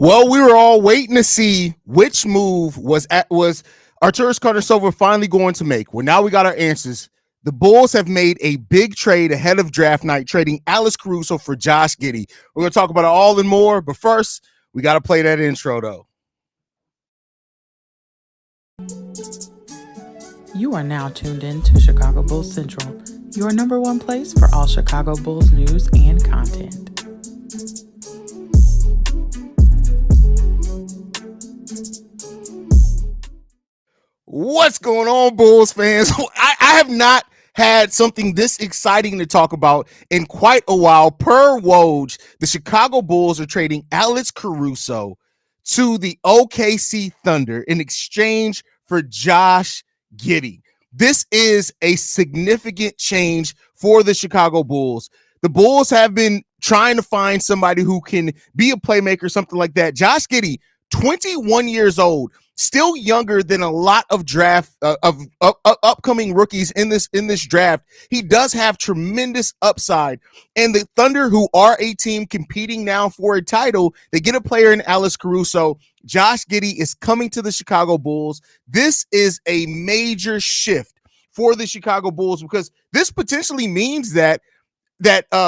Well, we were all waiting to see which move was Arturas Carnicer finally going to make. Well, now we got our answers. The Bulls have made a big trade ahead of draft night, trading Alex Caruso for Josh Giddey. We're going to talk about it all and more, but first, we got to play that intro, though. You are now tuned in to Chicago Bulls Central, your number one place for all Chicago Bulls news and content. What's going on, Bulls fans? I have not had something this exciting to talk about in quite a while. Per Woj, the Chicago Bulls are trading Alex Caruso to the OKC Thunder in exchange for Josh Giddey. This is a significant change for the Chicago Bulls. The Bulls have been trying to find somebody who can be a playmaker, something like that. Josh Giddey, 21 years old, still younger than a lot of upcoming rookies in this draft. He does have tremendous upside, and the Thunder, who are a team competing now for a title, they get a player in Alex Caruso. Josh Giddey is coming to the Chicago Bulls. This is a major shift for the Chicago Bulls because this potentially means that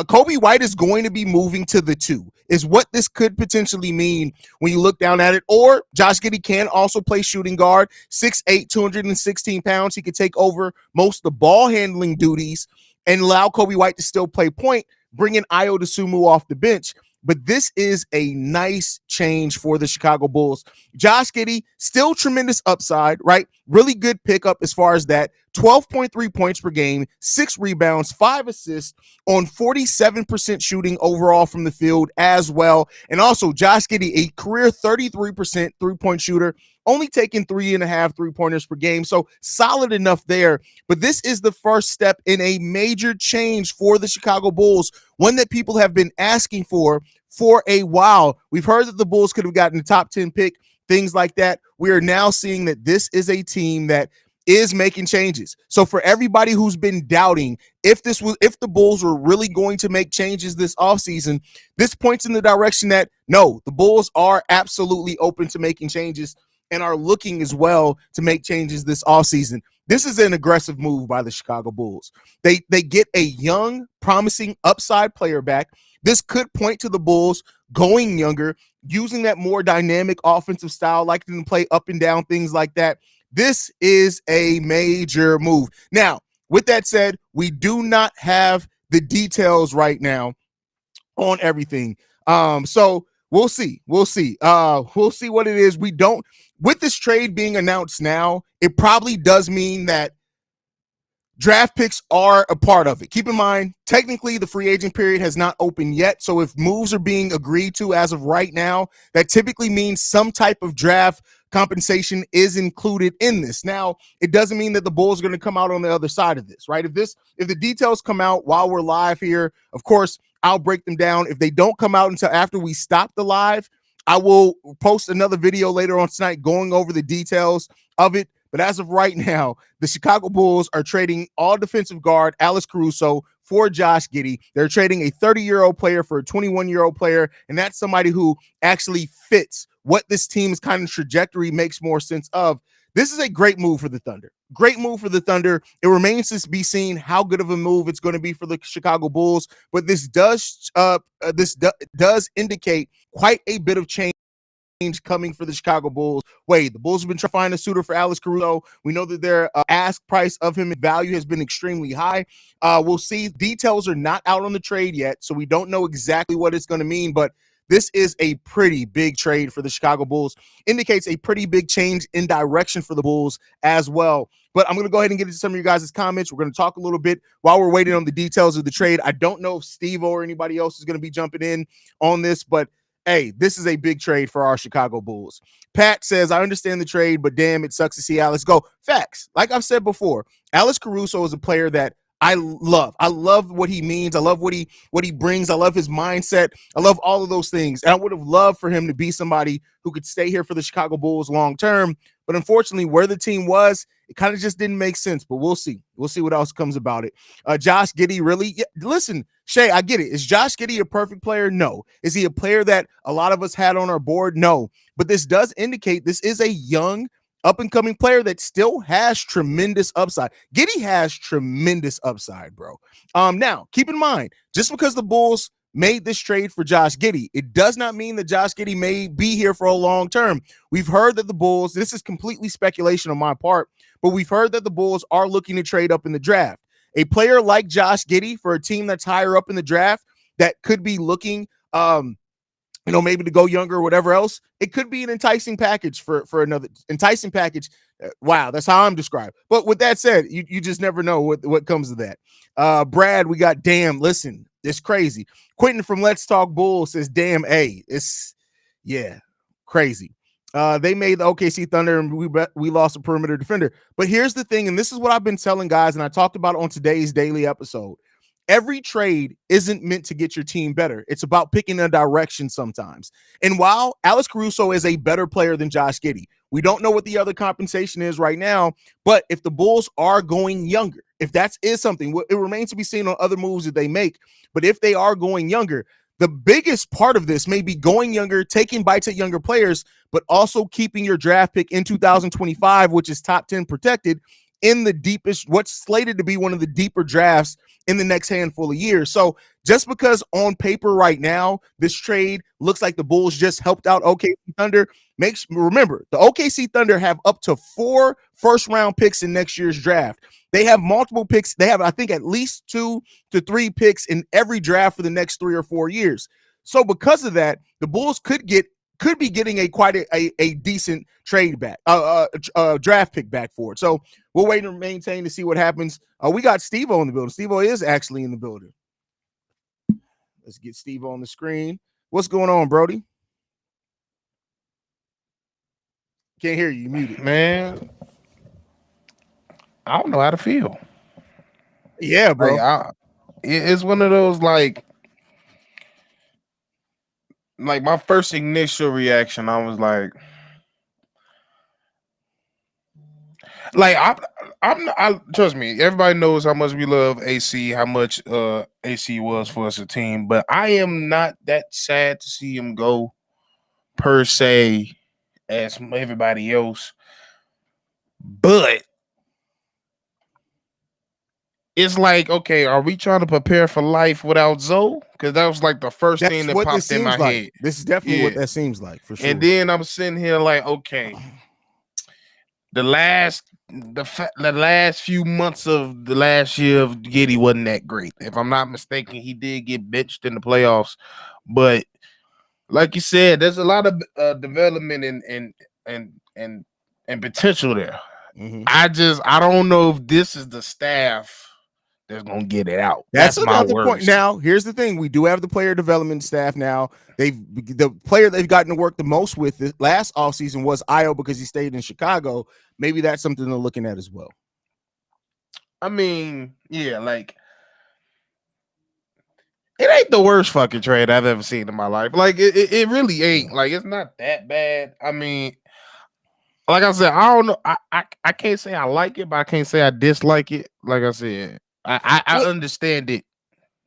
Kobe White is going to be moving to the 2 is what this could potentially mean when you look down at it. Or Josh Giddey can also play shooting guard, 6'8", 216 pounds. He could take over most of the ball handling duties and allow Kobe White to still play point, bringing Ayo Dosunmu off the bench. But this is a nice change for the Chicago Bulls. Josh Giddey, still tremendous upside, right? Really good pickup as far as that. 12.3 points per game, 6 rebounds, 5 assists on 47% shooting overall from the field as well. And also Josh Giddey, a career 33% three-point shooter, only taking 3.5 three-pointers per game. So solid enough there. But this is the first step in a major change for the Chicago Bulls, one that people have been asking for a while. We've heard that the Bulls could have gotten a top 10 pick, things like that. We are now seeing that this is a team that is making changes. So for everybody who's been doubting if the Bulls were really going to make changes this offseason, this points in the direction that no, the Bulls are absolutely open to making changes and are looking as well to make changes this offseason. This is an aggressive move by the Chicago Bulls. They get a young, promising upside player back. This could point to the Bulls going younger, using that more dynamic offensive style, like them to play up and down, things like that. This is a major move. Now, with that said, we do not have the details right now on everything. So we'll see. We'll see what it is. We don't, with this trade being announced now, it probably does mean that draft picks are a part of it. Keep in mind, technically the free agent period has not opened yet. So if moves are being agreed to as of right now, that typically means some type of draft compensation is included in this. Now, it doesn't mean that the Bulls are going to come out on the other side of this, right? If the details come out while we're live here, of course, I'll break them down. If they don't come out until after we stop the live, I will post another video later on tonight going over the details of it. But as of right now, the Chicago Bulls are trading all defensive guard Alex Caruso for Josh Giddey. They're trading a 30-year-old player for a 21-year-old player, and that's somebody who actually fits what this team's kind of trajectory makes more sense of. This is a great move for the Thunder. Great move for the Thunder. It remains to be seen how good of a move it's going to be for the Chicago Bulls, but this does indicate quite a bit of change coming for the Chicago Bulls. The Bulls have been trying to find a suitor for Alex Caruso. We know that their ask price of him and value has been extremely high. We'll see. Details are not out on the trade yet, so we don't know exactly what it's going to mean, but this is a pretty big trade for the Chicago Bulls. Indicates a pretty big change in direction for the Bulls as well. But I'm going to go ahead and get into some of you guys' comments. We're going to talk a little bit while we're waiting on the details of the trade. I don't know if Steve or anybody else is going to be jumping in on this, but hey, this is a big trade for our Chicago Bulls. Pat says, I understand the trade, but damn, it sucks to see Alex go. Facts. Like I've said before, Alex Caruso is a player that I love what he means. I love what he brings. I love his mindset. I love all of those things. And I would have loved for him to be somebody who could stay here for the Chicago Bulls long term. But unfortunately, where the team was, it kind of just didn't make sense. But we'll see. We'll see what else comes about it. Josh Giddey, really? Yeah, listen, Shay, I get it. Is Josh Giddey a perfect player? No. Is he a player that a lot of us had on our board? No. But this does indicate this is a young, up and coming player that still has tremendous upside. Giddey has tremendous upside, bro. Now keep in mind, just because the Bulls made this trade for Josh Giddey, it does not mean that Josh Giddey may be here for a long term. We've heard that the Bulls, this is completely speculation on my part, but we've heard that the Bulls are looking to trade up in the draft. A player like Josh Giddey for a team that's higher up in the draft that could be looking, maybe to go younger or whatever else, it could be an enticing package for another enticing package. Wow, that's how I'm described. But with that said, you just never know what comes of that. Brad, we got damn. Listen, it's crazy. Quentin from Let's Talk Bulls says, "Damn, it's crazy." They made the OKC Thunder and we lost a perimeter defender. But here's the thing, and this is what I've been telling guys, and I talked about it on today's daily episode. Every trade isn't meant to get your team better. It's about picking a direction sometimes. And while Alex Caruso is a better player than Josh Giddey, we don't know what the other compensation is right now. But if the Bulls are going younger, if that is something, it remains to be seen on other moves that they make. But if they are going younger, the biggest part of this may be going younger, taking bites at younger players, but also keeping your draft pick in 2025, which is top 10 protected in the deepest, what's slated to be one of the deeper drafts in the next handful of years. So just because on paper right now, this trade looks like the Bulls just helped out OKC Thunder, remember, the OKC Thunder have up to 4 first-round picks in next year's draft. They have multiple picks. They have, I think, at least 2 to 3 picks in every draft for the next 3 or 4 years. So because of that, the Bulls could be getting a decent trade back, draft pick back for it. So we'll wait and maintain to see what happens. We got Steve-O in the building. Steve-O is actually in the building. Let's get Steve-O on the screen. What's going on, Brody? Can't hear you. You muted. Man, I don't know how to feel. Yeah, bro. It's one of those like my first initial reaction, I was like I trust me, everybody knows how much we love AC, how much AC was for us a team, but I am not that sad to see him go per se as everybody else. But it's like, okay, are we trying to prepare for life without Zoe? Because that was like the first thing that popped in my head. This is definitely what that seems like, for sure. And then I'm sitting here like, okay, the last few months of the last year of Giddey wasn't that great. If I'm not mistaken, he did get benched in the playoffs. But like you said, there's a lot of development and potential there. Mm-hmm. I don't know if this is the staff that's gonna get it out. That's another point. Now, here's the thing: we do have the player development staff now. The player they've gotten to work the most with this last offseason was Io because he stayed in Chicago. Maybe that's something they're looking at as well. I mean, yeah, like it ain't the worst fucking trade I've ever seen in my life. Like it really ain't. Like it's not that bad. I mean, like I said, I don't know. I can't say I like it, but I can't say I dislike it. Like I said, I understand it.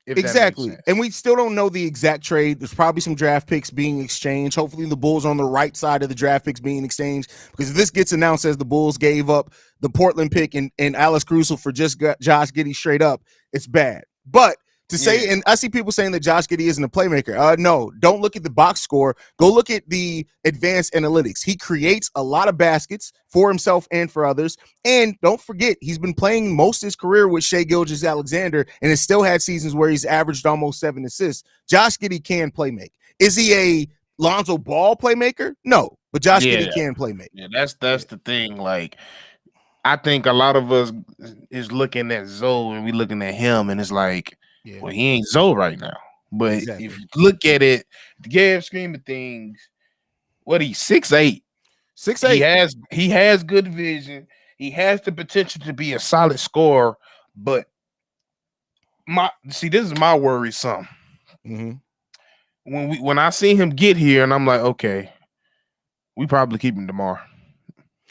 Exactly. And we still don't know the exact trade. There's probably some draft picks being exchanged. Hopefully the Bulls are on the right side of the draft picks being exchanged, because if this gets announced as the Bulls gave up the Portland pick and Alex Caruso for just Josh Giddey straight up, it's bad. But to say, and I see people saying that Josh Giddey isn't a playmaker. No, don't look at the box score. Go look at the advanced analytics. He creates a lot of baskets for himself and for others. And don't forget, he's been playing most of his career with Shai Gilgeous-Alexander and has still had seasons where he's averaged almost 7 assists. Josh Giddey can play make. Is he a Lonzo Ball playmaker? No, but Josh Giddey can play make. Yeah, that's the thing. Like, I think a lot of us is looking at Zoe and we looking at him, and it's like, well, he ain't Zoe right now. But if you look at it, the game scheme of things, what he's 6'8". 6'8". He has good vision. He has the potential to be a solid scorer, but This is my worry, son. Mm-hmm. When I see him get here, and I'm like, okay, we probably keep him tomorrow.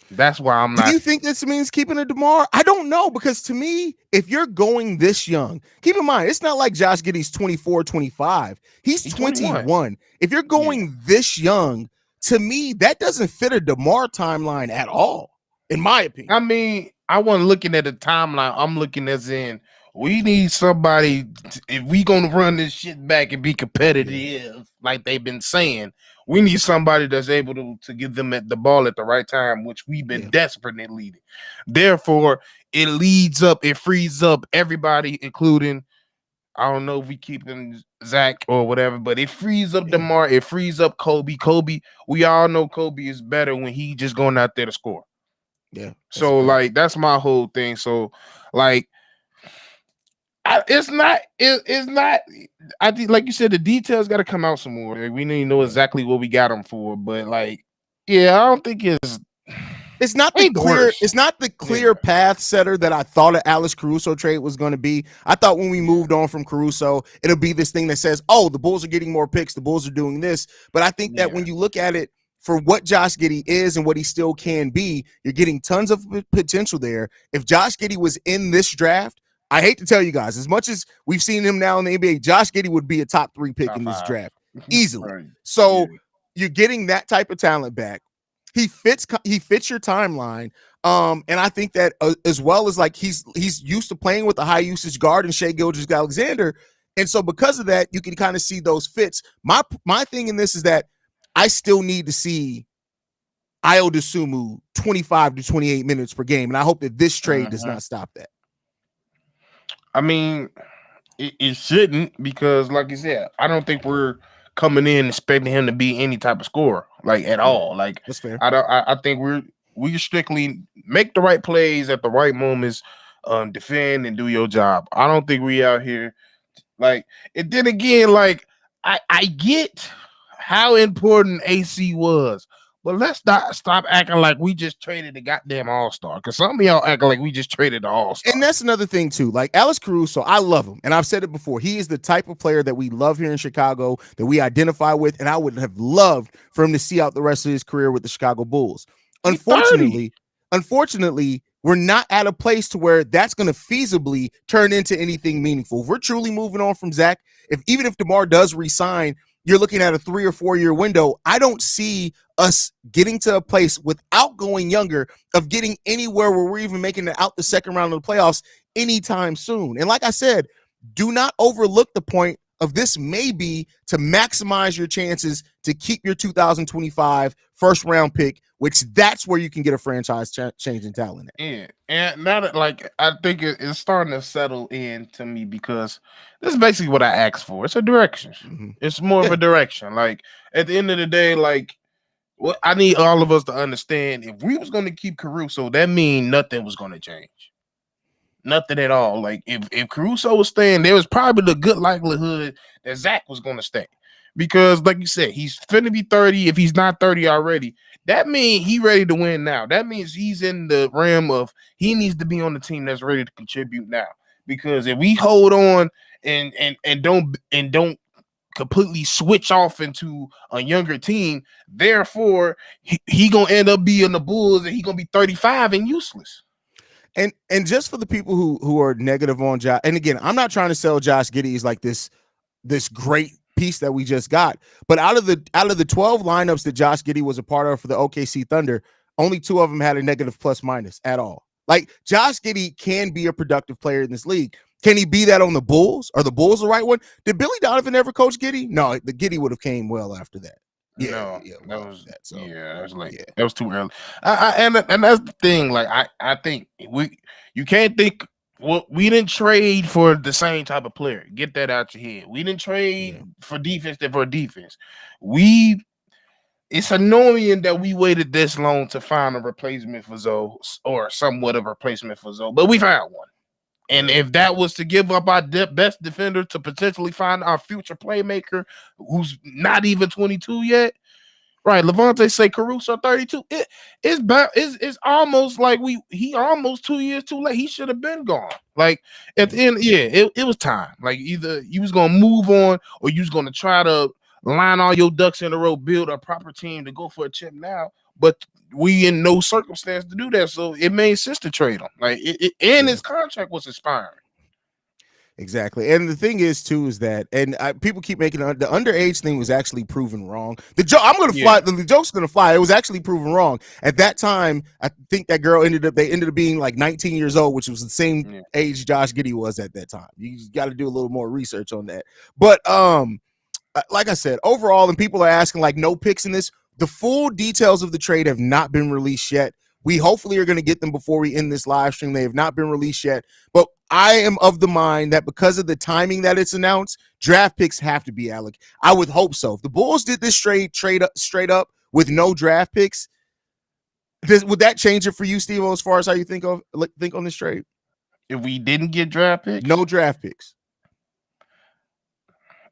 That's why I'm Do not. you think this means keeping a DeMar? I don't know, because to me, if you're going this young, keep in mind, it's not like Josh Giddey's 24, 25. He's 21. If you're going this young, to me, that doesn't fit a DeMar timeline at all, in my opinion. I mean, I wasn't looking at the timeline. I'm looking as in, we need somebody, if we gonna run this shit back and be competitive, like they've been saying, we need somebody that's able to give them the ball at the right time, which we've been desperately needing. Therefore, it frees up everybody, including, I don't know if we keeping Zach or whatever, but it frees up DeMar, it frees up Kobe. We all know Kobe is better when he just going out there to score. Yeah. So like that's my whole thing. So like it's not. I think, like you said, the details got to come out some more. We need to know exactly what we got them for. But like, yeah, I don't think it's not the clear. It's not the clear path setter that I thought an Alex Caruso trade was going to be. I thought when we moved on from Caruso, it'll be this thing that says, "Oh, the Bulls are getting more picks. The Bulls are doing this." But I think that when you look at it for what Josh Giddey is and what he still can be, you're getting tons of potential there. If Josh Giddey was in this draft, I hate to tell you guys, as much as we've seen him now in the NBA, Josh Giddey would be a top 3 pick in this draft easily. Right. So you're getting that type of talent back. He fits your timeline. And I think that as well as like he's used to playing with a high usage guard and Shai Gilgeous-Alexander. And so because of that, you can kind of see those fits. My thing in this is that I still need to see Ayo Dosunmu 25 to 28 minutes per game. And I hope that this trade does not stop that. I mean, it shouldn't, because like you said, I don't think we're coming in expecting him to be any type of scorer, like at all. Like that's fair. I think we strictly make the right plays at the right moments, defend and do your job. I don't think we out here like. And then again, like I get how important AC was, but let's not stop acting like we just traded the goddamn all-star, because some of y'all acting like we just traded the all-star. And that's another thing too. Like Alex Caruso, I love him, and I've said it before. He is the type of player that we love here in Chicago, that we identify with, and I would have loved for him to see out the rest of his career with the Chicago Bulls. Unfortunately, we're not at a place to where that's going to feasibly turn into anything meaningful. If we're truly moving on from Zach, even if DeMar does resign, you're looking at a 3 or 4 year window. I don't see us getting to a place without going younger of getting anywhere where we're even making it out the second round of the playoffs anytime soon. And like I said, do not overlook the point of this may be to maximize your chances to keep your 2025 first round pick, which that's where you can get a franchise changing talent at. Yeah, and now that like I think it's starting to settle in to me, because this is basically what I asked for. It's a direction. Mm-hmm. It's more of a direction. Like at the end of the day, like what I need all of us to understand: if we was going to keep Caruso, that means nothing was going to change. Nothing at all. Like if Caruso was staying, there was probably the good likelihood that Zach was going to stay, because like you said, he's finna be 30. If he's not 30 already, that means he ready to win now. That means he's in the realm of he needs to be on the team that's ready to contribute now. Because if we hold on and don't completely switch off into a younger team, therefore he gonna end up being the Bulls and he gonna be 35 and useless. And just for the people who are negative on Josh, and again, I'm not trying to sell Josh Giddey as like this great piece that we just got, but out of the 12 lineups that Josh Giddey was a part of for the OKC Thunder, only 2 of them had a negative plus minus at all. Like Josh Giddey can be a productive player in this league. Can he be that on the Bulls? Are the Bulls the right one? Did Billy Donovan ever coach Giddey? No, the Giddey would have came well after that. That was too early. And that's the thing. Like I think you can't think. Well, we didn't trade for the same type of player. Get that out your head. We didn't trade for defense for defense. It's annoying that we waited this long to find a replacement for Zoe, or somewhat of a replacement for Zoe, but we found one. And if that was to give up our best defender to potentially find our future playmaker, who's not even 22 yet, Right, Levante say Caruso 32. It's almost like he almost 2 years too late. He should have been gone. Like at the end, yeah, it was time. Like either you was gonna move on or you was gonna try to line all your ducks in a row, build a proper team to go for a chip now. But we in no circumstance to do that, so it made sense to trade him. Like his contract was expiring. Exactly. And the thing is too is that people keep making the underage thing was actually proven wrong. The joke I'm going to fly. The joke's going to fly. It was actually proven wrong. At that time, I think that girl ended up being like 19 years old, which was the same age Josh Giddey was at that time. You got to do a little more research on that. But like I said, overall, and people are asking like no picks in this. The full details of the trade have not been released yet. We hopefully are going to get them before we end this live stream. They have not been released yet, but I am of the mind that because of the timing that it's announced, draft picks have to be Alec. I would hope so. If the Bulls did this straight up with no draft picks, would that change it for you, Steve? As far as how you think on this trade? If we didn't get draft picks, no draft picks.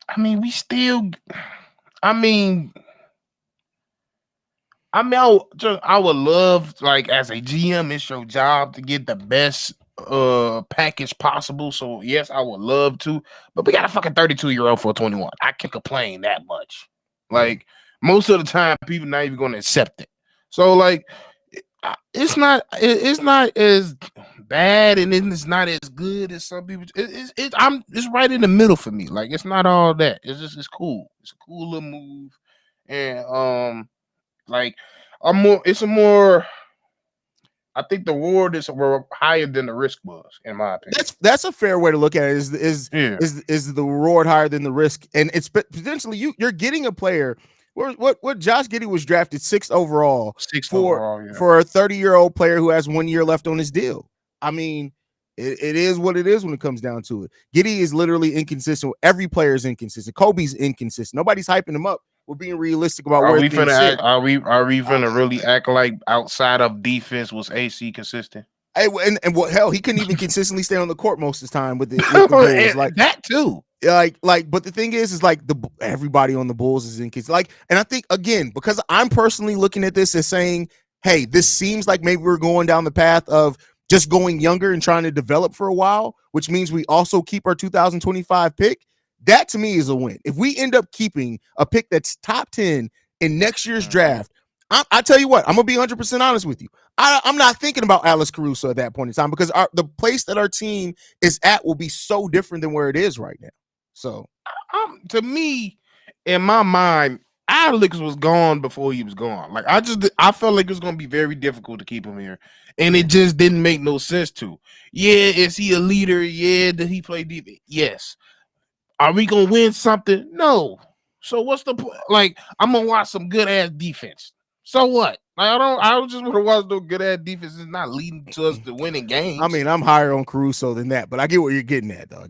I mean, we still. I would love, like, as a GM, it's your job to get the best package possible. So yes, I would love to, but we got a fucking 32-year-old for a 21. I can't complain that much. Like most of the time, people not even going to accept it. So like, it's not as bad and it's not as good as some people. It's right in the middle for me. Like it's not all that. It's cool. It's a cool little move, and like I think the reward is higher than the risk was, in my opinion. That's a fair way to look at it. Is the reward higher than the risk? And it's potentially you're getting a player. What Josh Giddey was drafted 6th overall for a 30-year-old player who has 1 year left on his deal. I mean, it is what it is when it comes down to it. Giddey is literally inconsistent. Every player is inconsistent. Kobe's inconsistent. Nobody's hyping him up. We're being realistic about where things sit. Are we finna really act like outside of defense was AC consistent? And what hell, he couldn't even consistently stay on the court most of the time with the Bulls. Like that too. Like, but the thing is like everybody on the Bulls is inconsistent. Like, and I think again, because I'm personally looking at this as saying, hey, this seems like maybe we're going down the path of just going younger and trying to develop for a while, which means we also keep our 2025 pick. That to me is a win. If we end up keeping a pick that's top 10 in next year's draft, I tell you what, I'm going to be 100% honest with you. I'm not thinking about Alex Caruso at that point in time because the place that our team is at will be so different than where it is right now. So, to me, in my mind, Alex was gone before he was gone. Like I felt like it was going to be very difficult to keep him here, and it just didn't make no sense to. Yeah, is he a leader? Yeah, did he play defense? Yes. Are we gonna win something? No. So what's the point? Like, I'm gonna watch some good ass defense. So what? Like, I don't just want to watch no good ass defense. It's not leading to us to winning games. I mean, I'm higher on Caruso than that, but I get what you're getting at, though.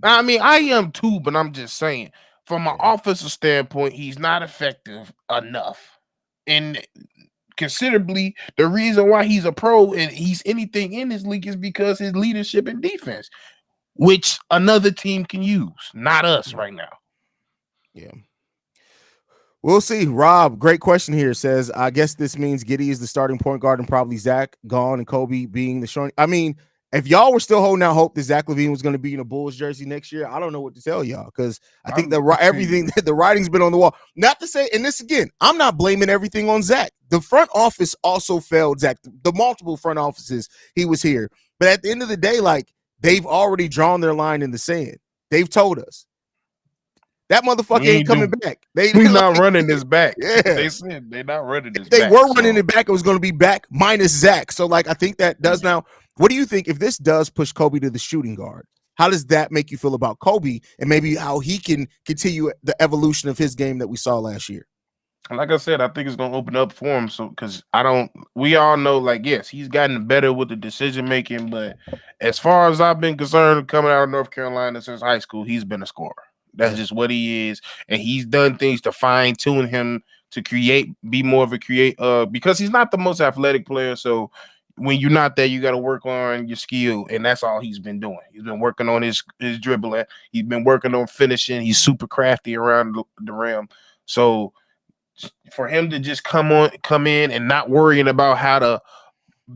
I mean, I am too, but I'm just saying, from an offensive standpoint, he's not effective enough. And considerably, the reason why he's a pro and he's anything in this league is because his leadership and defense, which another team can use, not us right now. Yeah. We'll see. Rob, great question here. Says, I guess this means Giddey is the starting point guard and probably Zach gone and Kobe being the short. I mean, if y'all were still holding out hope that Zach LaVine was going to be in a Bulls jersey next year, I don't know what to tell y'all because I think the writing's been on the wall. Not to say, and this again, I'm not blaming everything on Zach. The front office also failed Zach. The multiple front offices, he was here. But at the end of the day, like, they've already drawn their line in the sand. They've told us that motherfucker ain't coming back. We're not running this back. Yeah. They said they're not running this back. They were running it back. It was going to be back minus Zach. So, like, I think that does now. What do you think if this does push Kobe to the shooting guard? How does that make you feel about Kobe and maybe how he can continue the evolution of his game that we saw last year? Like I said, I think it's going to open up for him. So, because we all know, like, yes, he's gotten better with the decision making, but as far as I've been concerned, coming out of North Carolina since high school, he's been a scorer. That's just what he is, and he's done things to fine tune him to be more of a because he's not the most athletic player. So when you're not there, you got to work on your skill, and that's all he's been doing. He's been working on his dribbling. He's been working on finishing. He's super crafty around the rim. So for him to just come in and not worrying about how to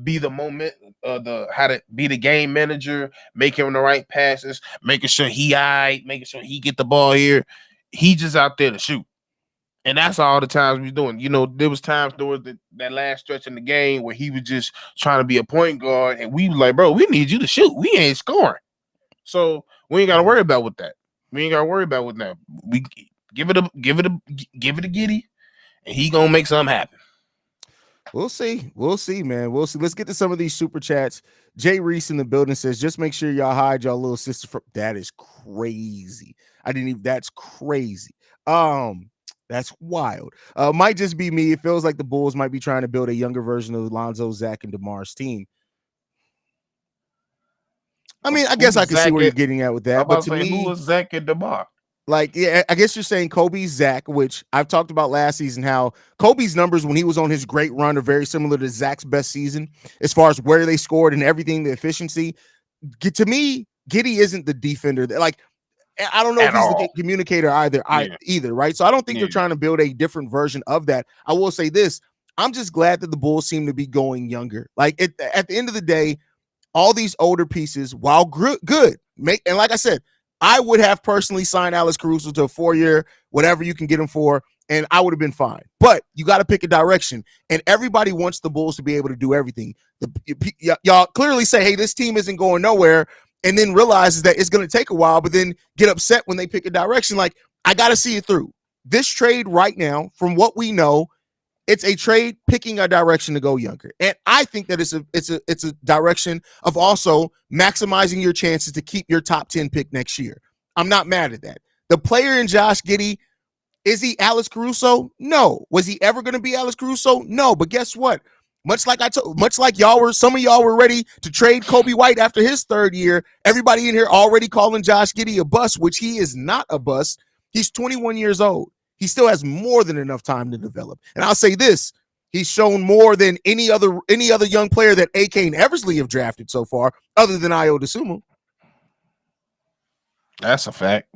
be the moment, how to be the game manager, making the right passes, making sure making sure he get the ball here. He just out there to shoot. And that's all the times we doing. There was times towards that last stretch in the game where he was just trying to be a point guard, and we was like, bro, we need you to shoot. We ain't scoring. So we ain't gotta worry about with that. We ain't gotta worry about with that. We give it a Giddey, and he gonna make something happen. We'll see, man. We'll see. Let's get to some of these super chats. Jay Reese in the building says, just make sure y'all hide y'all little sister from. That is crazy. That's crazy. That's wild. Might just be me. It feels like the Bulls might be trying to build a younger version of Lonzo, Zach, and DeMar's team. I mean, I guess I can see where you're getting at with that. But to me, who was Zach and DeMar? Like, yeah, I guess you're saying Kobe's Zach, which I've talked about last season, how Kobe's numbers when he was on his great run are very similar to Zach's best season as far as where they scored and everything, the efficiency. To me, Giddey isn't the defender. Like, I don't know if he's the communicator either, right? So I don't think they're trying to build a different version of that. I will say this. I'm just glad that the Bulls seem to be going younger. Like, at the end of the day, all these older pieces, while good, and like I said, I would have personally signed Alex Caruso to a 4-year, whatever you can get him for, and I would have been fine. But you got to pick a direction, and everybody wants the Bulls to be able to do everything. Y'all clearly say, hey, this team isn't going nowhere, and then realizes that it's going to take a while, but then get upset when they pick a direction. Like, I got to see it through. This trade right now, from what we know, it's a trade picking a direction to go younger. And I think that it's a direction of also maximizing your chances to keep your top 10 pick next year. I'm not mad at that. The player in Josh Giddey, is he Alex Caruso? No. Was he ever going to be Alex Caruso? No. But guess what? Much like some of y'all were ready to trade Kobe White after his 3rd year. Everybody in here already calling Josh Giddey a bust, which he is not a bust. He's 21 years old. He still has more than enough time to develop. And I'll say this, he's shown more than any other young player that AK and Eversley have drafted so far, other than Ayo Dosunmu. That's a fact.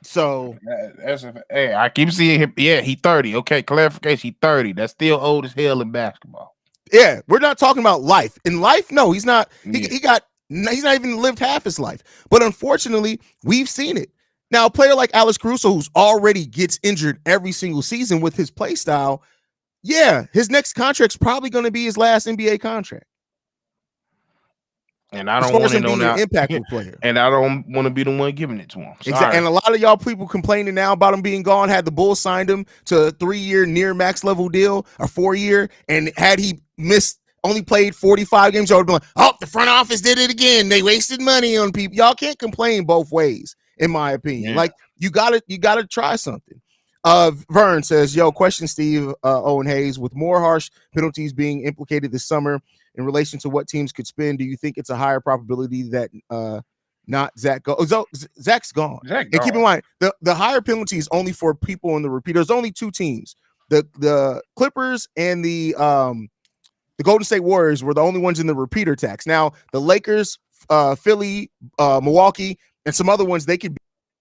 So hey, I keep seeing him. Yeah, he's 30. Okay, clarification, he's 30. That's still old as hell in basketball. Yeah, we're not talking about life. In life, no, he's not. He's not even lived half his life. But unfortunately, we've seen it. Now, a player like Alex Caruso, who's already gets injured every single season with his play style, yeah, his next contract's probably going to be his last NBA contract. And I don't want to know now. Impactful player. And I don't want to be the one giving it to him. Exactly. And a lot of y'all people complaining now about him being gone. Had the Bulls signed him to a 3-year near max level deal, a 4-year, and had he only played 45 games, y'all would be like, oh, the front office did it again. They wasted money on people. Y'all can't complain both ways, in my opinion. Yeah. Like, you gotta try something. Vern says, yo, question Steve, Owen Haize, with more harsh penalties being implicated this summer in relation to what teams could spend, do you think it's a higher probability that not Zach goes? Zach's gone. And keep in mind, the higher penalty is only for people in the repeat. There's only 2 teams. The Clippers and the Golden State Warriors were the only ones in the repeater tax. Now, the Lakers, Philly, Milwaukee, and some other ones, they could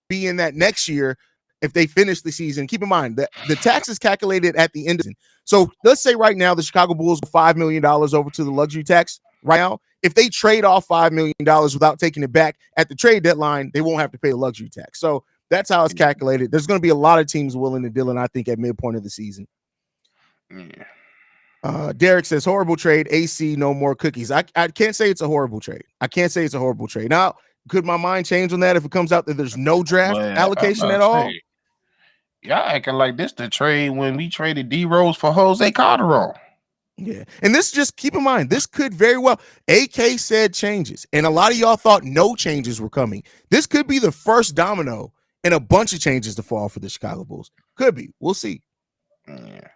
be in that next year if they finish the season. Keep in mind that the tax is calculated at the end of the season. So let's say right now the Chicago Bulls go $5 million over to the luxury tax. Right now, if they trade off $5 million without taking it back at the trade deadline, they won't have to pay the luxury tax. So that's how it's calculated. There's going to be a lot of teams willing to deal, and I think at midpoint of the season. Derek says, horrible trade. AC, no more cookies. I can't say it's a horrible trade. Now, could my mind change on that if it comes out that there's no draft allocation at all? Y'all acting like this the trade when we traded D Rose for Jose Calderon. Yeah. And this, just keep in mind, this could very well, AK said changes, and a lot of y'all thought no changes were coming. This could be the first domino and a bunch of changes to fall for the Chicago Bulls. Could be. We'll see. Yeah.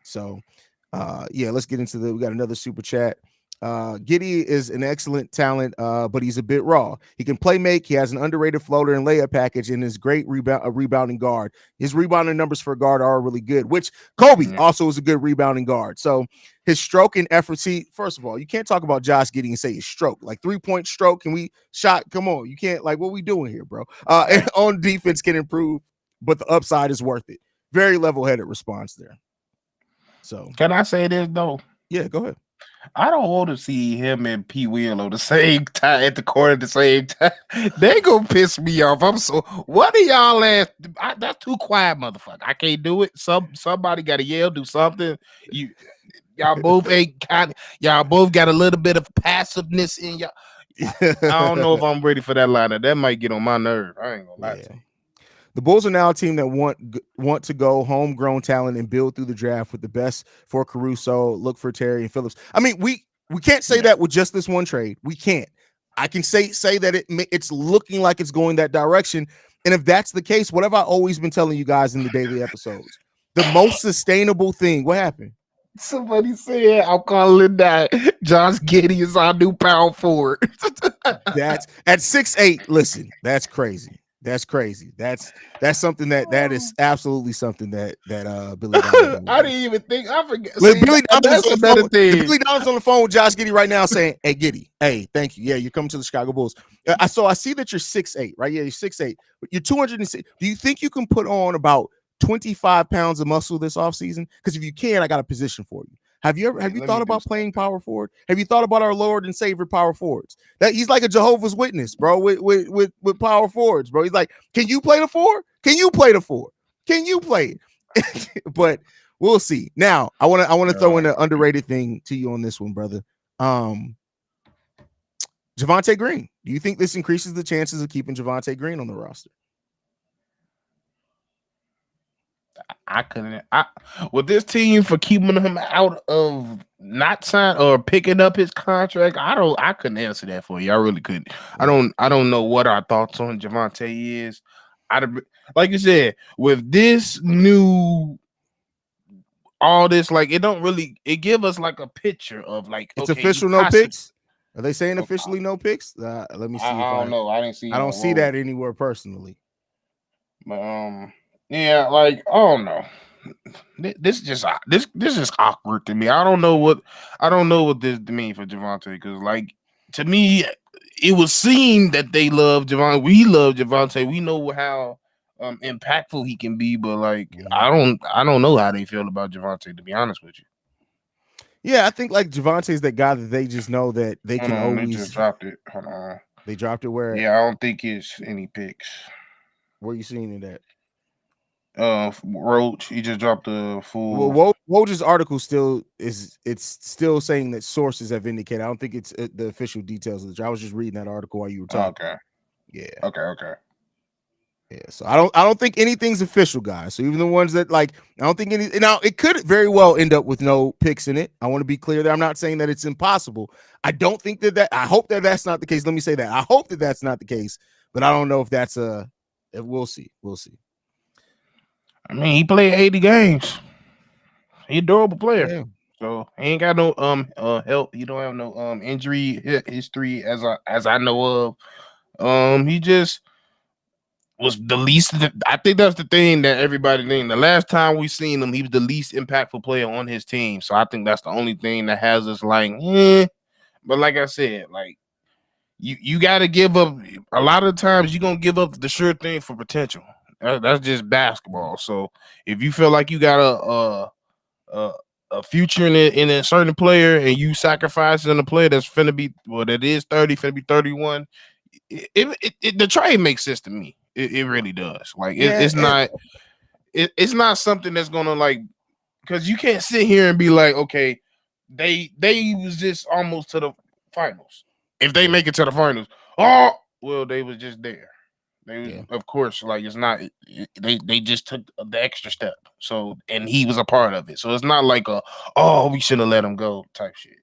So, let's get into we got another super chat. Giddey is an excellent talent, but he's a bit raw. He can play make. He has an underrated floater and layup package, and is great rebounding guard. His rebounding numbers for a guard are really good, which Kobe also is a good rebounding guard. So his stroke and effort. See, first of all, you can't talk about Josh Giddey and say his stroke, like 3-point stroke. Can we shot? Come on, you can't. Like, what we doing here, bro? And on defense can improve, but the upside is worth it. very level-headed response there. So can I say this though? Yeah, go ahead. I don't want to see him and P. Will on the same time at the court at the same time. They gonna piss me off. I'm so. What are y'all at? That's too quiet, motherfucker. I can't do it. Somebody got to yell, do something. Y'all both ain't kind. Y'all both got a little bit of passiveness in y'all. I don't know if I'm ready for that lineup. That might get on my nerve. I ain't gonna lie to you. The Bulls are now a team that want to go homegrown talent and build through the draft with the best for Caruso, look for Terry and Phillips. I mean, we can't say that with just this one trade. We can't. I can say that it's looking like it's going that direction. And if that's the case, what have I always been telling you guys in the daily episodes? The most sustainable thing. What happened? Somebody said I'm calling that Josh Giddey is our new power forward. That's at 6'8". Listen, that's crazy. That's crazy. That's something that is absolutely something that Billy Donovan I didn't even think. I forget. Billy Donovan's on another thing. Billy Donovan's on the phone with Josh Giddey right now saying, "Hey Giddey, hey, thank you. Yeah, you're coming to the Chicago Bulls. I see that you're 6'8", right? Yeah, you're 6'8". But you're 206. Do you think you can put on about 25 pounds of muscle this offseason? Because if you can, I got a position for you. Have you thought about playing power forward? Have you thought about our Lord and Savior power forwards? That he's like a Jehovah's Witness, bro, with power forwards, bro. He's like, can you play the 4? Can you play the 4? Can you play it? But we'll see. Now, I want to throw in an underrated thing to you on this one, brother. Javonte Green. Do you think this increases the chances of keeping Javonte Green on the roster? I couldn't. With this team for keeping him out of not sign or picking up his contract, I couldn't answer that for you. I really couldn't. I don't know what our thoughts on Javonte is. Like you said, with this new all this, like it give us like a picture of like it's official no picks. Are they saying officially no picks? Let me see. I don't know. I didn't see. I don't see that anywhere personally. But yeah, like, oh no, this is just awkward to me. I don't know what this means for Javonte, because like to me, it would seem that they love Javonte. We love Javonte. We know how impactful he can be, but like I don't know how they feel about Javonte, to be honest with you. Yeah, I think like Javonte is that guy that they just know that they can always. They just dropped it. Hold on. They dropped it where? Yeah, I don't think it's any picks. Where you seeing it at? Roach, he just dropped the full. Well, Woj's article it's still saying that sources have indicated. I don't think it's the official details of the. I was just reading that article while you were talking. Okay. Yeah. Okay. Yeah. So I don't think anything's official, guys. So even the ones that like, I don't think any. Now it could very well end up with no picks in it. I want to be clear there. I'm not saying that it's impossible. I don't think that. I hope that that's not the case. Let me say that. I hope that that's not the case. But I don't know if that's We'll see. We'll see. I mean, he played 80 games. He's a durable player. Yeah. So he ain't got no health. He don't have no injury history as I know of. He just was the least. I think that's the thing that everybody thinks. The last time we seen him, he was the least impactful player on his team. So I think that's the only thing that has us like, But like I said, like you got to give up. A lot of times you're gonna give up the sure thing for potential. That's just basketball. So if you feel like you got a future in a certain player and you sacrifice in a player that's finna be that is 30, finna be 31, the trade makes sense to me. It really does. Like it's not something that's gonna like, because you can't sit here and be like, okay, they was just almost to the finals. If they make it to the finals, they was just there. Of course, like it's not. They just took the extra step. So, and he was a part of it. So it's not like we shouldn't have let him go type shit.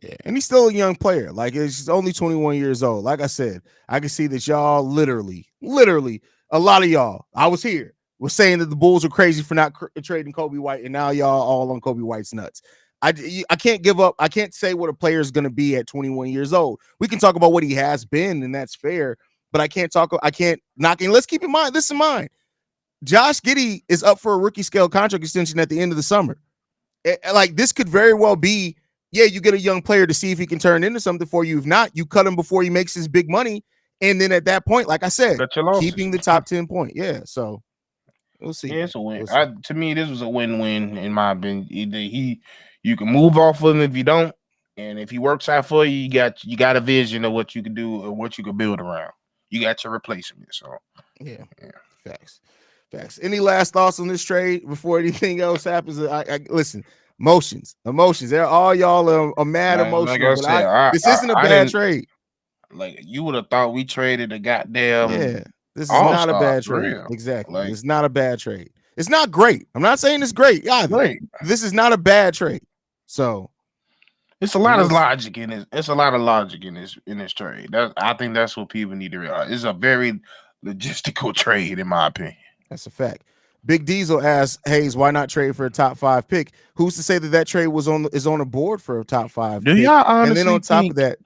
Yeah, and he's still a young player. Like he's only 21 years old. Like I said, I can see that y'all literally, a lot of y'all. I was here. Was saying that the Bulls were crazy for not trading Kobe White, and now y'all all on Kobe White's nuts. I can't give up. I can't say what a player is going to be at 21 years old. We can talk about what he has been, and that's fair. But I can't knock him. Let's keep in mind, this in mind. Josh Giddey is up for a rookie scale contract extension at the end of the summer. Like this could very well be, you get a young player to see if he can turn into something for you. If not, you cut him before he makes his big money. And then at that point, like I said, keeping the top 10 point. Yeah. So We'll see. Yeah, it's a win. We'll see. To me, this was a win-win in my opinion. Either you can move off of him if you don't, and if he works out for you, you got a vision of what you can do or what you can build around. You got your replacement. So yeah. Facts. Any last thoughts on this trade before anything else happens? I listen. Emotions. All y'all are mad emotional, like I said, this isn't a I bad didn't trade. like. You would have thought we traded a goddamn This is not a all-star bad for trade. real. Exactly. Like, It's not a bad trade. It's not great. I'm not saying it's great either. great. This is not a bad trade. So it's a lot of logic in this. It's a lot of logic in this trade. I think that's what people need to realize. It's a very logistical trade, in my opinion. That's a fact. Big Diesel asks Haize, why not trade for a top 5 pick? Who's to say that trade is on the board for a top 5 Do pick? y'all honestly and then on top of that,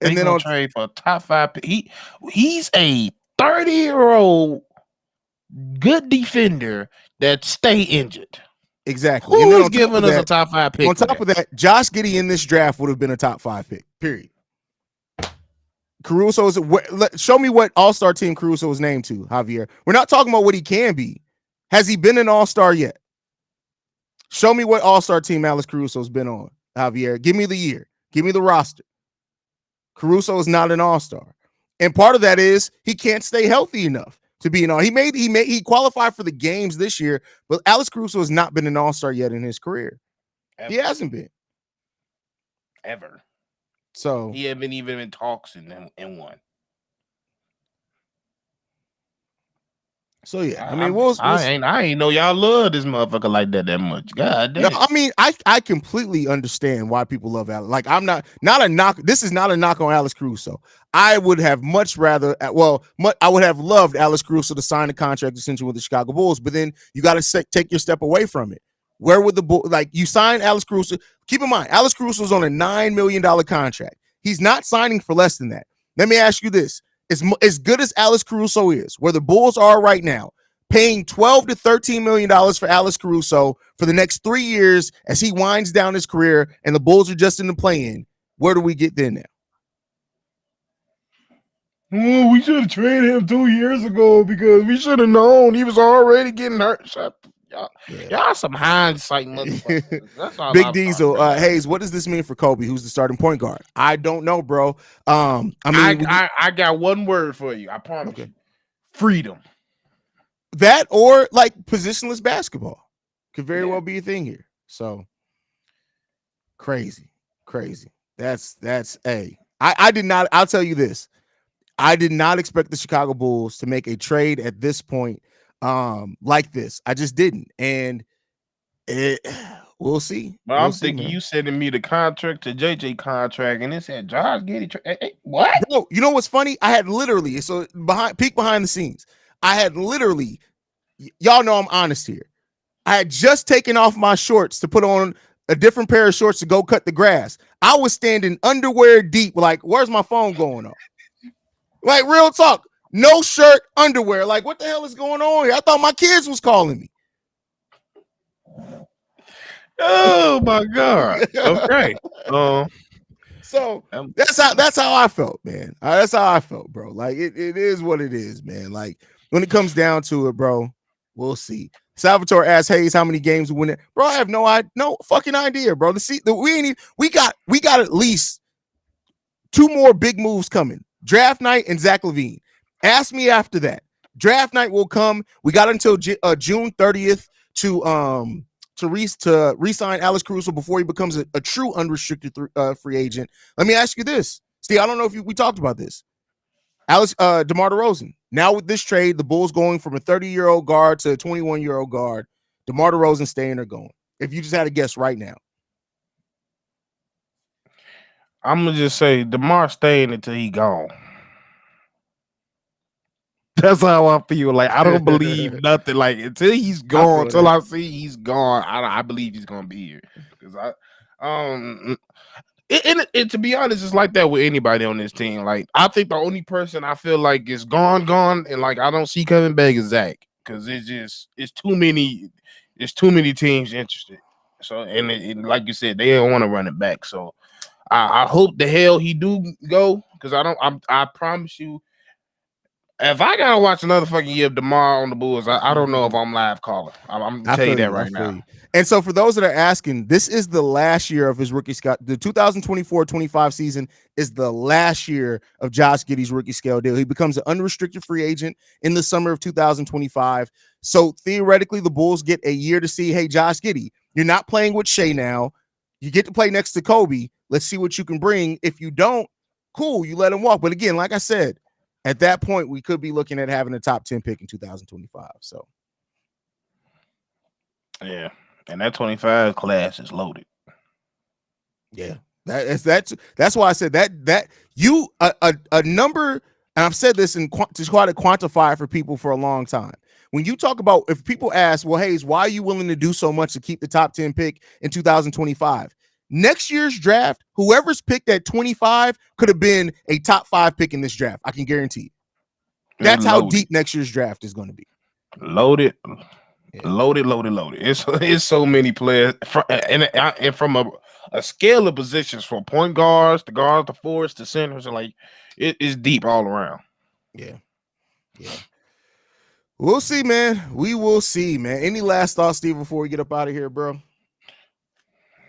and then on trade for a top 5 pick? He's a 30-year-old good defender that stay injured. Exactly. Who is giving us a top 5 pick? On top of that, Josh Giddey in this draft would have been a top 5 pick. Period. Caruso show me what all-star team Caruso was named to, Javier. We're not talking about what he can be. Has he been an all-star yet? Show me what all-star team Alex Caruso's been on, Javier. Give me the year. Give me the roster. Caruso is not an all-star. And part of that is he can't stay healthy enough to be an all. He qualified for the games this year, but Alex Caruso has not been an all-star yet in his career. Ever. He hasn't been. Ever. So he haven't even been talks in one. So yeah, I ain't know y'all love this motherfucker like that much. God damn. No, I mean, I completely understand why people love Alex. Like, I'm not a knock. This is not a knock on Alex Caruso. I would have much rather, I would have loved Alex Caruso to sign a contract extension with the Chicago Bulls, but then you got to take your step away from it. Where would the Bulls, you sign Alex Caruso? Keep in mind, Alex Caruso is on a $9 million contract. He's not signing for less than that. Let me ask you this. As good as Alex Caruso is, where the Bulls are right now, paying $12 to $13 million for Alex Caruso for the next 3 years as he winds down his career and the Bulls are just in the play-in, where do we get there now? Oh, we should have traded him 2 years ago because we should have known he was already getting hurt. Y'all some hindsight motherfuckers. That's all. Big Diesel, Haize, what does this mean for Kobe, who's the starting point guard? I don't know, bro. I got one word for you. I promise you. Freedom. That or positionless basketball could very well be a thing here. So crazy. I did not. I'll tell you this. I did not expect the Chicago Bulls to make a trade at this point like this. I just didn't. And we'll see. But I'm thinking you sending me the contract to JJ contract, and it said Josh Giddey. What? Bro, you know what's funny? I had literally, peek behind the scenes. I had literally, y'all know I'm honest here. I had just taken off my shorts to put on a different pair of shorts to go cut the grass. I was standing underwear deep, where's my phone going on? Real talk. No shirt, underwear. What the hell is going on here? I thought my kids was calling me. Oh my God. Okay. So that's how I felt, man. That's how I felt, bro. It is what it is, man. When it comes down to it, bro, we'll see. Salvatore asked Haize how many games we win. Bro, I have no fucking idea, bro. We got at least 2 more big moves coming. Draft night and Zach LaVine. Ask me after that. Draft night will come. We got until June 30th to re-sign Alex Caruso before he becomes a true unrestricted free agent. Let me ask you this. Steve, I don't know if we talked about this. DeMar DeRozan. Now with this trade, the Bulls going from a 30-year-old guard to a 21-year-old guard. DeMar DeRozan staying or going? If you just had to guess right now. I'm gonna just say DeMar staying until he gone. That's how I feel. I don't believe nothing. Until he's gone, until I see he's gone, I believe he's gonna be here. Because and to be honest, it's like that with anybody on this team. I think the only person I feel like is gone, and I don't see coming back is Zach. Because it's too many teams interested. So and like you said, they don't want to run it back. So I hope the hell he do go, because I promise you, If I gotta watch another fucking year of DeMar on the Bulls, I don't know if I'm live calling. I'm gonna tell you that right now. And so for those that are asking, this is the last year of his rookie scale. The 2024-25 season is the last year of Josh Giddey's rookie scale deal. He becomes an unrestricted free agent in the summer of 2025. So theoretically, the Bulls get a year to see, hey, Josh Giddey, you're not playing with Shea now. You get to play next to Kobe. Let's see what you can bring. If you don't, cool, you let him walk. But again, like I said, at that point, we could be looking at having a top 10 pick in 2025. So, yeah. And that 25 class is loaded. Yeah, that's why I said that you a number, and I've said this to try to quantify it for people for a long time. When you talk about, if people ask, well, Haize, why are you willing to do so much to keep the top 10 pick in 2025? Next year's draft, whoever's picked at 25 could have been a top 5 pick in this draft. I can guarantee you. That's how deep next year's draft is going to be. Loaded. Yeah. Loaded. It's so many players and from a scale of positions, from point guards, the forwards, the centers, and like it is deep all around. Yeah. We'll see, man. We will see, man. Any last thoughts, Steve, before we get up out of here, bro?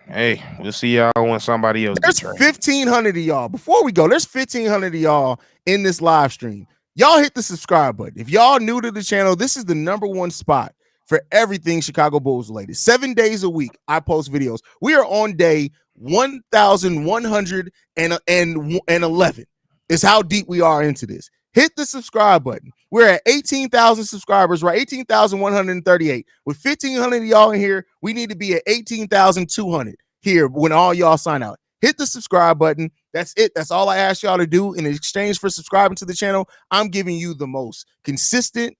Hey, we'll see y'all when somebody else. There's 1,500 of y'all. Before we go, there's 1,500 of y'all in this live stream. Y'all hit the subscribe button. If y'all new to the channel, this is the number1 spot for everything Chicago Bulls related. 7 days a week, I post videos. We are on day 1,111. Is how deep we are into this. Hit the subscribe button. We're at 18,000 subscribers, right? 18,138. With 1,500 of y'all in here, we need to be at 18,200 here when all y'all sign out. Hit the subscribe button. That's it. That's all I ask y'all to do. In exchange for subscribing to the channel, I'm giving you the most consistent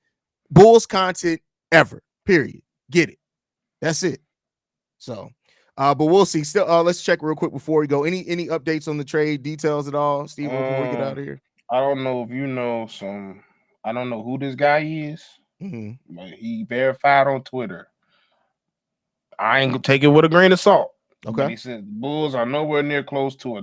Bulls content ever. Period. Get it. That's it. So, but we'll see. Still, let's check real quick before we go. Any updates on the trade details at all, Steve? Before we get out of here, I don't know if you know some. I don't know who this guy is, but he verified on Twitter. I ain't gonna take it with a grain of salt. Okay. But he said the Bulls are nowhere near close to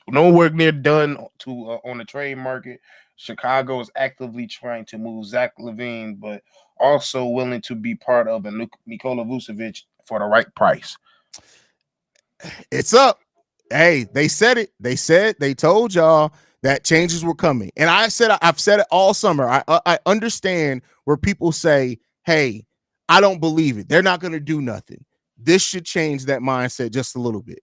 nowhere near done to on the trade market. Chicago is actively trying to move Zach LaVine, but also willing to be part of a Nikola Vucevic for the right price. It's up. Hey, they said it. They told y'all that changes were coming. And I've said it all summer. I understand where people say, hey, I don't believe it. They're not going to do nothing. This should change that mindset just a little bit.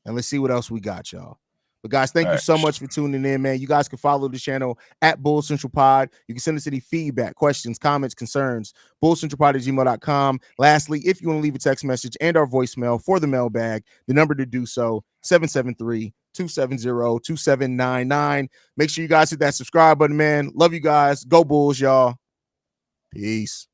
And let's see what else we got, y'all. But guys, thank you so much for tuning in, man. You guys can follow the channel at Bull Central Pod. You can send us any feedback, questions, comments, concerns, bullcentralpod@gmail.com. Lastly, if you want to leave a text message and our voicemail for the mailbag, the number to do so, 773-270-2799. Make sure you guys hit that subscribe button, man. Love you guys. Go Bulls, y'all. Peace.